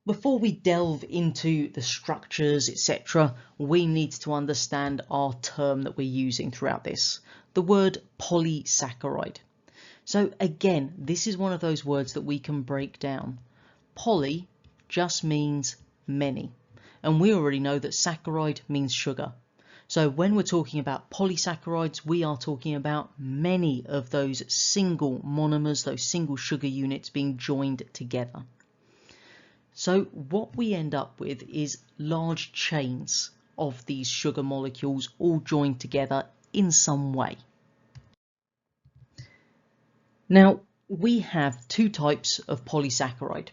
Before we delve into the structures, etc., we need to understand our term that we're using throughout this, the word polysaccharide. So again, this is one of those words that we can break down. Poly just means many, and we already know that saccharide means sugar. So when we're talking about polysaccharides, we are talking about many of those single monomers, those single sugar units being joined together. So what we end up with is large chains of these sugar molecules all joined together in some way. Now, we have two types of polysaccharide.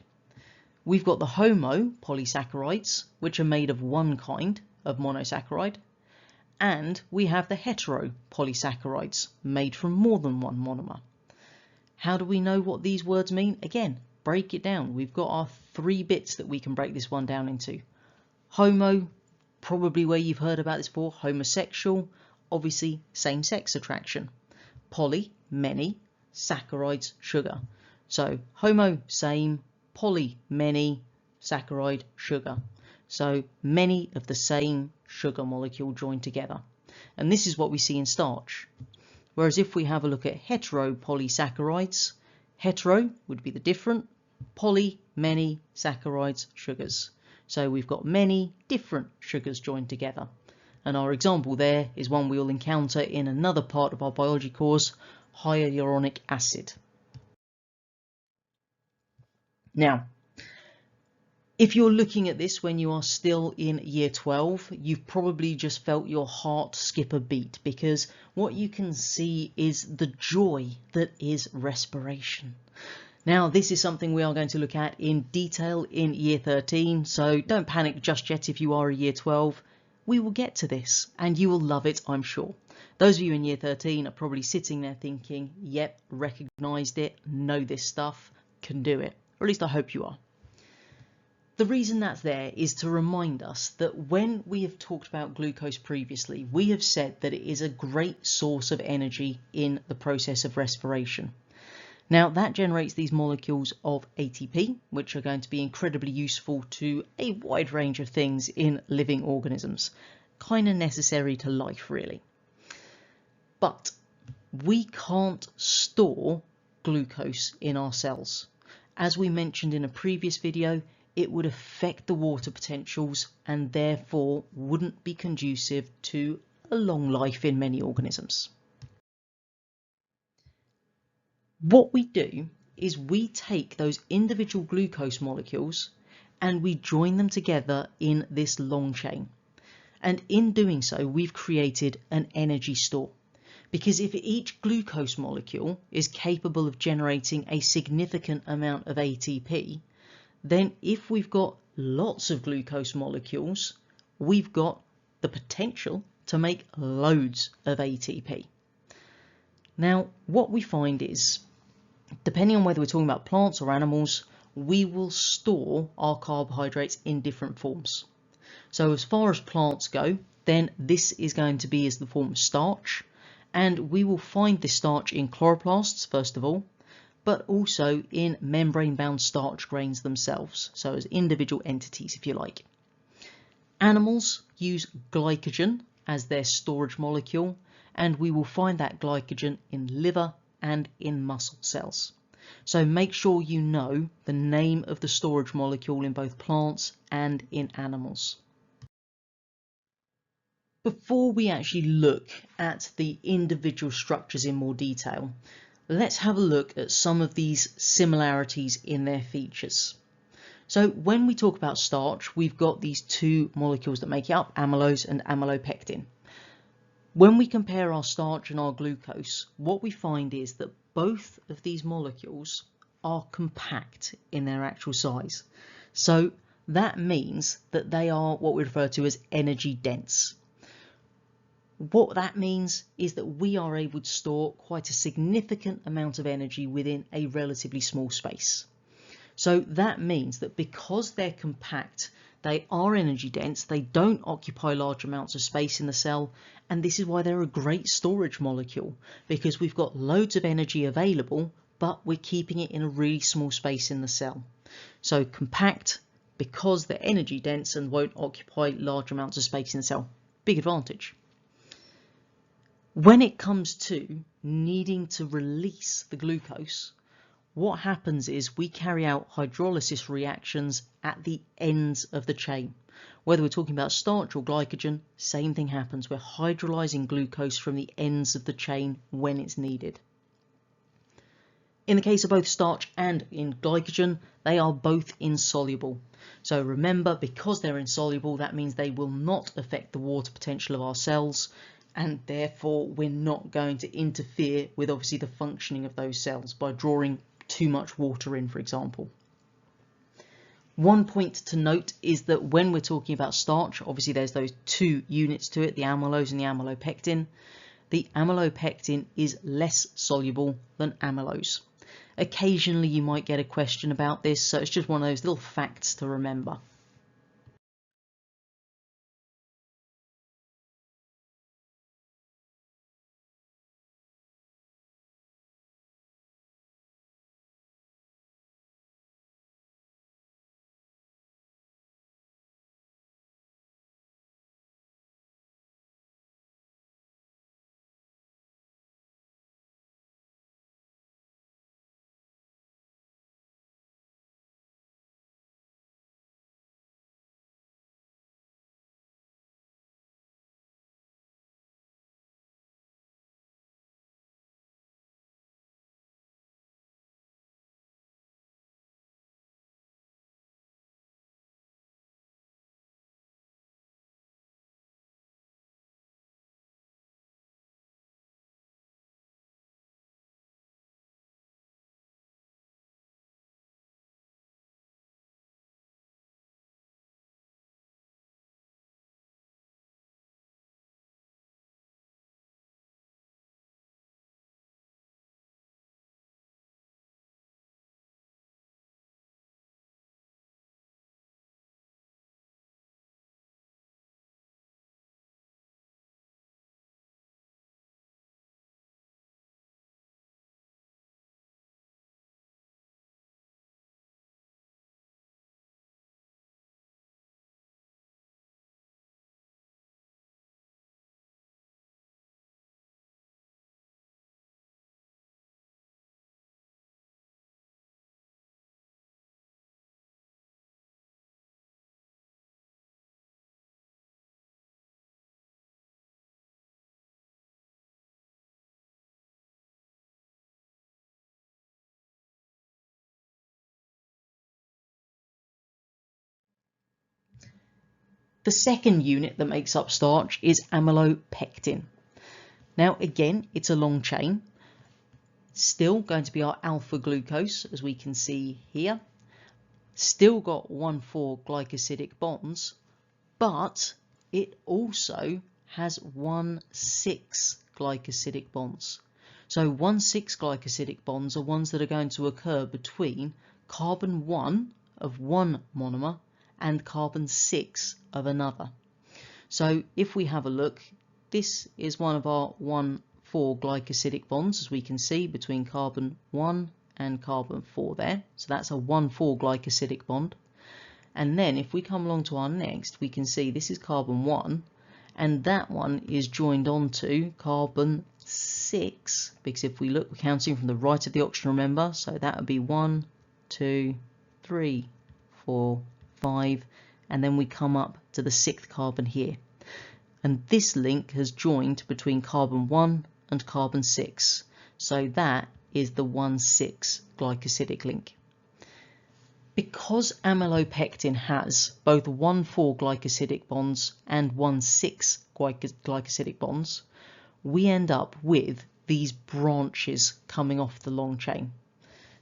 We've got the homo polysaccharides, which are made of one kind of monosaccharide, and we have the hetero polysaccharides, made from more than one monomer. How do we know what these words mean? Again, break it down. We've got our three bits that we can break this one down into. Homo, probably where you've heard about this before, homosexual, obviously same-sex attraction. Poly, many, saccharides, sugar. So homo, same, poly, many, saccharide, sugar. So many of the same sugar molecule joined together. And this is what we see in starch. Whereas if we have a look at hetero polysaccharides, hetero would be the different, poly, many, saccharides, sugars. So we've got many different sugars joined together. And our example there is one we'll encounter in another part of our biology course, hyaluronic acid. Now, if you're looking at this when you are still in year 12, you've probably just felt your heart skip a beat, because what you can see is the joy that is respiration. Now, this is something we are going to look at in detail in year 13, so don't panic just yet if you are a year 12. We will get to this and you will love it, I'm sure. Those of you in year 13 are probably sitting there thinking, yep, recognised it, know this stuff, can do it. Or at least I hope you are. The reason that's there is to remind us that when we have talked about glucose previously, we have said that it is a great source of energy in the process of respiration. Now that generates these molecules of ATP, which are going to be incredibly useful to a wide range of things in living organisms. Kind of necessary to life, really. But we can't store glucose in our cells. As we mentioned in a previous video, it would affect the water potentials and therefore wouldn't be conducive to a long life in many organisms. What we do is we take those individual glucose molecules and we join them together in this long chain. And in doing so, we've created an energy store. Because if each glucose molecule is capable of generating a significant amount of ATP, then if we've got lots of glucose molecules, we've got the potential to make loads of ATP. Now, what we find is, depending on whether we're talking about plants or animals, we will store our carbohydrates in different forms. So as far as plants go, then this is going to be as the form of starch, and we will find this starch in chloroplasts, first of all, but also in membrane-bound starch grains themselves, so as individual entities, if you like. Animals use glycogen as their storage molecule, and we will find that glycogen in liver and in muscle cells. So make sure you know the name of the storage molecule in both plants and in animals. Before we actually look at the individual structures in more detail, let's have a look at some of these similarities in their features. So when we talk about starch, we've got these two molecules that make it up, amylose and amylopectin. When we compare our starch and our glucose, what we find is that both of these molecules are compact in their actual size. So that means that they are what we refer to as energy dense. What that means is that we are able to store quite a significant amount of energy within a relatively small space. So that means that because they're compact, they are energy dense, they don't occupy large amounts of space in the cell, and this is why they're a great storage molecule, because we've got loads of energy available, but we're keeping it in a really small space in the cell. So compact, because they're energy dense and won't occupy large amounts of space in the cell. Big advantage. When it comes to needing to release the glucose, what happens is we carry out hydrolysis reactions at the ends of the chain. Whether we're talking about starch or glycogen, same thing happens. We're hydrolyzing glucose from the ends of the chain when it's needed. In the case of both starch and in glycogen, they are both insoluble. So remember, because they're insoluble, that means they will not affect the water potential of our cells, and therefore we're not going to interfere with obviously the functioning of those cells by drawing too much water in, for example. One point to note is that when we're talking about starch, obviously there's those two units to it, the amylose and the amylopectin. The amylopectin is less soluble than amylose. Occasionally you might get a question about this, so it's just one of those little facts to remember. The second unit that makes up starch is amylopectin. Now again, it's a long chain. Still going to be our alpha glucose, as we can see here. Still got 1,4 glycosidic bonds, but it also has 1,6 glycosidic bonds. So 1,6 glycosidic bonds are ones that are going to occur between carbon 1 of one monomer and carbon 6 of another. So if we have a look, this is one of our 1,4 glycosidic bonds, as we can see, between carbon 1 and carbon 4 there. So that's a 1,4 glycosidic bond. And then if we come along to our next, we can see this is carbon 1, and that one is joined onto carbon 6, because if we look, we're counting from the right of the oxygen, remember, so that would be 1, 2, 3, 4, 5, and then we come up to the 6th carbon here. And this link has joined between carbon 1 and carbon 6, so that is the 1,6 glycosidic link. Because amylopectin has both 1,4 glycosidic bonds and 1,6 glycosidic bonds, we end up with these branches coming off the long chain.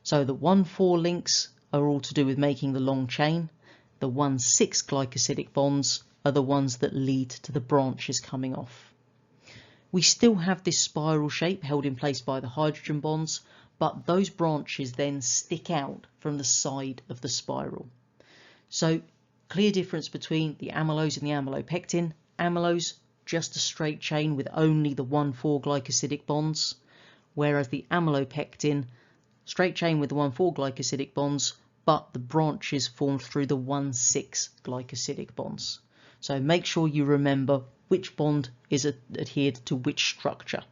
So the 1,4 links are all to do with making the long chain. The 1,6 glycosidic bonds are the ones that lead to the branches coming off. We still have this spiral shape held in place by the hydrogen bonds, but those branches then stick out from the side of the spiral. So clear difference between the amylose and the amylopectin. Amylose, just a straight chain with only the 1,4 glycosidic bonds, whereas the amylopectin, straight chain with the 1,4 glycosidic bonds, but the branches formed through the 1,6 glycosidic bonds. So make sure you remember which bond is adhered to which structure.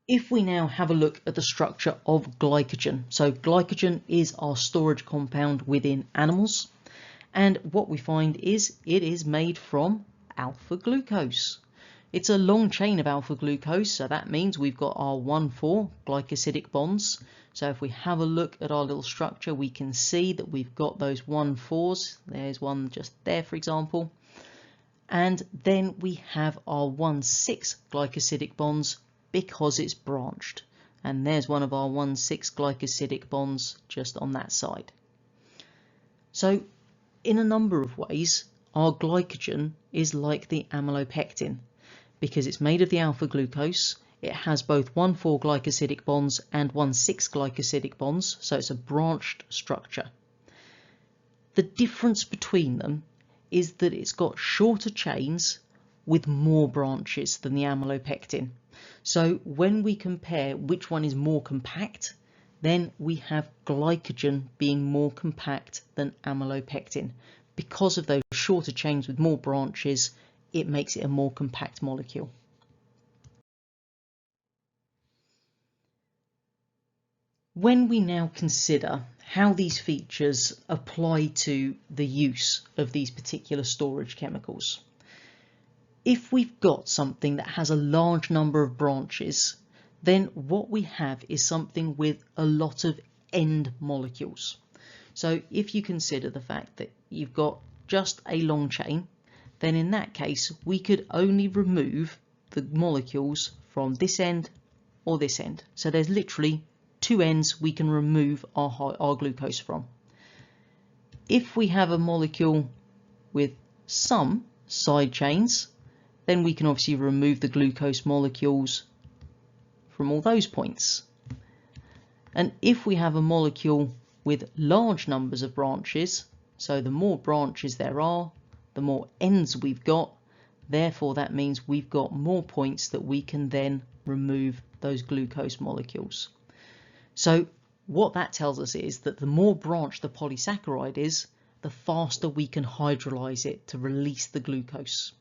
If we now have a look at the structure of glycogen, so glycogen is our storage compound within animals, and what we find is it is made from alpha glucose. It's a long chain of alpha glucose, so that means we've got our 1,4 glycosidic bonds. So if we have a look at our little structure, we can see that we've got those 1,4s. There's one just there, for example. And then we have our 1,6 glycosidic bonds because it's branched. And there's one of our 1,6 glycosidic bonds just on that side. So in a number of ways, our glycogen is like the amylopectin. Because it's made of the alpha glucose, it has both 1,4 glycosidic bonds and 1,6 glycosidic bonds, so it's a branched structure. The difference between them is that it's got shorter chains with more branches than the amylopectin. So when we compare which one is more compact, then we have glycogen being more compact than amylopectin. Because of those shorter chains with more branches, it makes it a more compact molecule. When we now consider how these features apply to the use of these particular storage chemicals, if we've got something that has a large number of branches, then what we have is something with a lot of end molecules. So if you consider the fact that you've got just a long chain, then in that case we could only remove the molecules from this end or this end. So there's literally two ends we can remove our glucose from. If we have a molecule with some side chains, then we can obviously remove the glucose molecules from all those points. And if we have a molecule with large numbers of branches, so the more branches there are, the more ends we've got, therefore that means we've got more points that we can then remove those glucose molecules. So what that tells us is that the more branched the polysaccharide is, the faster we can hydrolyze it to release the glucose.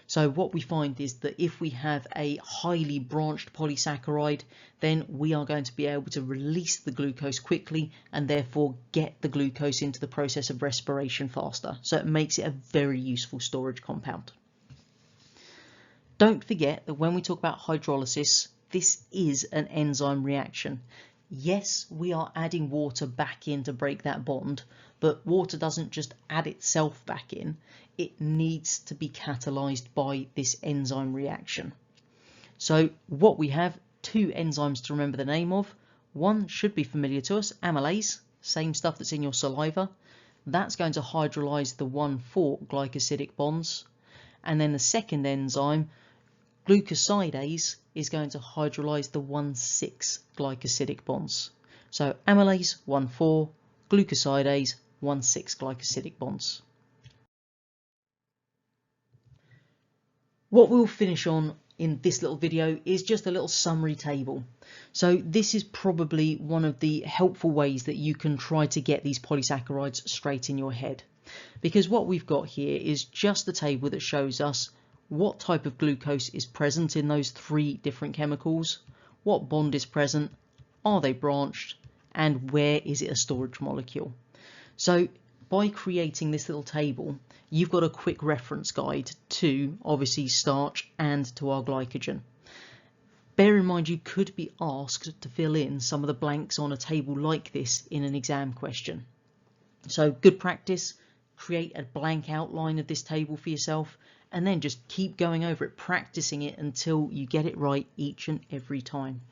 So what we find is that if we have a highly branched polysaccharide, then we are going to be able to release the glucose quickly and therefore get the glucose into the process of respiration faster. So it makes it a very useful storage compound. Don't forget that when we talk about hydrolysis, this is an enzyme reaction. Yes, we are adding water back in to break that bond, but water doesn't just add itself back in. It needs to be catalyzed by this enzyme reaction. So what we have, two enzymes to remember the name of. One should be familiar to us, amylase, same stuff that's in your saliva. That's going to hydrolyze the 1,4 glycosidic bonds. And then the second enzyme, glucosidase, is going to hydrolyze the 1,6 glycosidic bonds. So amylase 1,4, glucosidase 1,6 glycosidic bonds. What we'll finish on in this little video is just a little summary table. So this is probably one of the helpful ways that you can try to get these polysaccharides straight in your head. Because what we've got here is just the table that shows us what type of glucose is present in those three different chemicals, what bond is present, are they branched, and where is it a storage molecule. So by creating this little table, you've got a quick reference guide to obviously starch and to our glycogen. Bear in mind you could be asked to fill in some of the blanks on a table like this in an exam question. So good practice, create a blank outline of this table for yourself and then just keep going over it, practicing it until you get it right each and every time.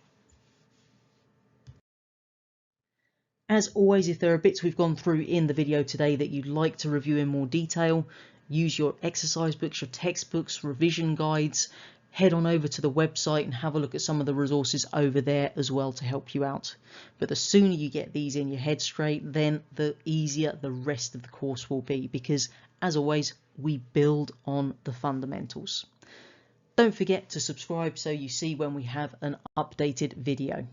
As always, if there are bits we've gone through in the video today that you'd like to review in more detail, use your exercise books, your textbooks, revision guides, head on over to the website and have a look at some of the resources over there as well to help you out. But the sooner you get these in your head straight, then the easier the rest of the course will be, because as always, we build on the fundamentals. Don't forget to subscribe so you see when we have an updated video.